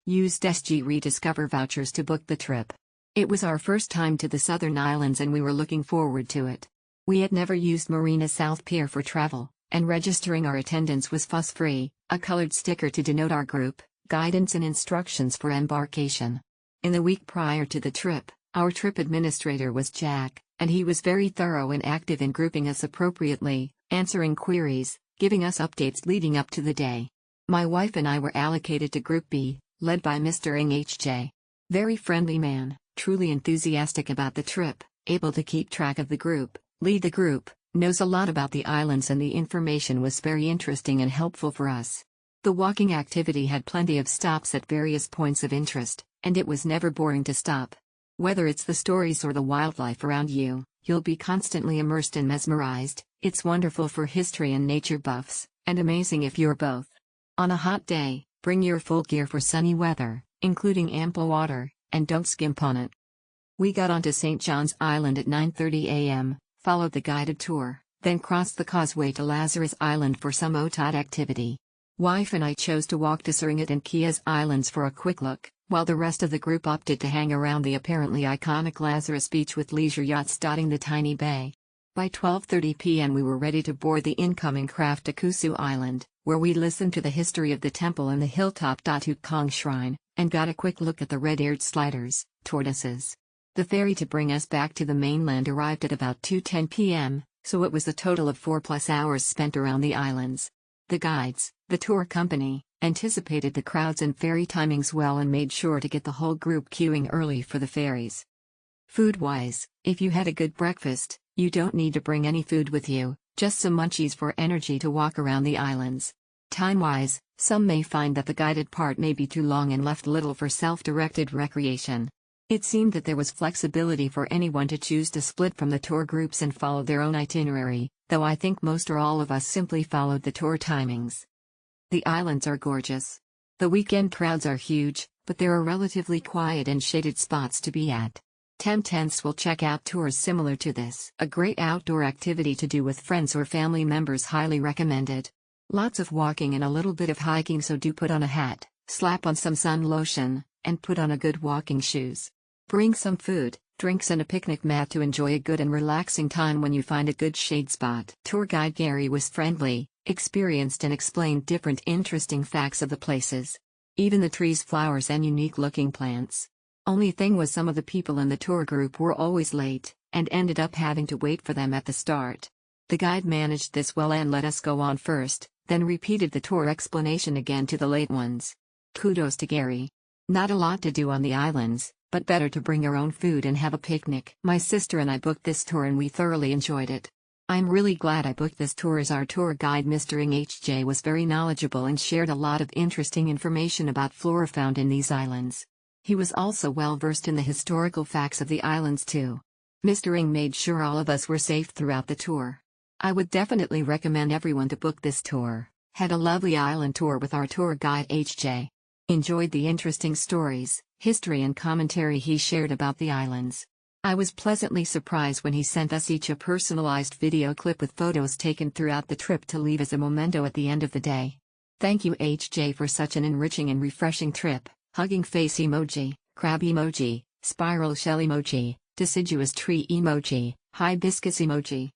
Used SG Rediscover vouchers to book the trip. It was our first time to the Southern Islands and we were looking forward to it. We had never used Marina South Pier for travel, and registering our attendance was fuss-free, a colored sticker to denote our group, guidance and instructions for embarkation. In the week prior to the trip, our trip administrator was Jack, and he was very thorough and active in grouping us appropriately, answering queries, giving us updates leading up to the day. My wife and I were allocated to Group B, led by Mr. Ng H.J. Very friendly man, truly enthusiastic about the trip, able to keep track of the group, lead the group, knows a lot about the islands, and the information was very interesting and helpful for us. The walking activity had plenty of stops at various points of interest, and it was never boring to stop. Whether it's the stories or the wildlife around you, you'll be constantly immersed and mesmerized. It's wonderful for history and nature buffs, and amazing if you're both. On a hot day, bring your full gear for sunny weather, including ample water, and don't skimp on it. We got onto St. John's Island at 9:30 a.m., followed the guided tour, then crossed the causeway to Lazarus Island for some OTAT activity. Wife and I chose to walk to Suringat and Kias Islands for a quick look, while the rest of the group opted to hang around the apparently iconic Lazarus Beach with leisure yachts dotting the tiny bay. By 12:30 p.m. we were ready to board the incoming craft to Kusu Island, where we listened to the history of the temple and the hilltop Kong Shrine, and got a quick look at the red-eared sliders, tortoises. The ferry to bring us back to the mainland arrived at about 2:10 p.m., so it was a total of 4+ hours spent around the islands. The guides, the tour company, anticipated the crowds and ferry timings well and made sure to get the whole group queuing early for the ferries. Food-wise, if you had a good breakfast, you don't need to bring any food with you, just some munchies for energy to walk around the islands. Time-wise, some may find that the guided part may be too long and left little for self-directed recreation. It seemed that there was flexibility for anyone to choose to split from the tour groups and follow their own itinerary, though I think most or all of us simply followed the tour timings. The islands are gorgeous. The weekend crowds are huge, but there are relatively quiet and shaded spots to be at. Tents will check out tours similar to this. A great outdoor activity to do with friends or family members, highly recommended. Lots of walking and a little bit of hiking, so do put on a hat, slap on some sun lotion, and put on a good walking shoes. Bring some food, drinks and a picnic mat to enjoy a good and relaxing time when you find a good shade spot. Tour guide Gary was friendly, experienced and explained different interesting facts of the places. Even the trees, flowers and unique looking plants. Only thing was some of the people in the tour group were always late, and ended up having to wait for them at the start. The guide managed this well and let us go on first, then repeated the tour explanation again to the late ones. Kudos to Gary. Not a lot to do on the islands, but better to bring your own food and have a picnic. My sister and I booked this tour and we thoroughly enjoyed it. I'm really glad I booked this tour, as our tour guide Mr. Ng H.J. was very knowledgeable and shared a lot of interesting information about flora found in these islands. He was also well versed in the historical facts of the islands too. Mr. Ng made sure all of us were safe throughout the tour. I would definitely recommend everyone to book this tour. Had a lovely island tour with our tour guide H.J. Enjoyed the interesting stories, history and commentary he shared about the islands. I was pleasantly surprised when he sent us each a personalized video clip with photos taken throughout the trip to leave as a memento at the end of the day. Thank you HJ for such an enriching and refreshing trip. Hugging face emoji, crab emoji, spiral shell emoji, deciduous tree emoji, hibiscus emoji.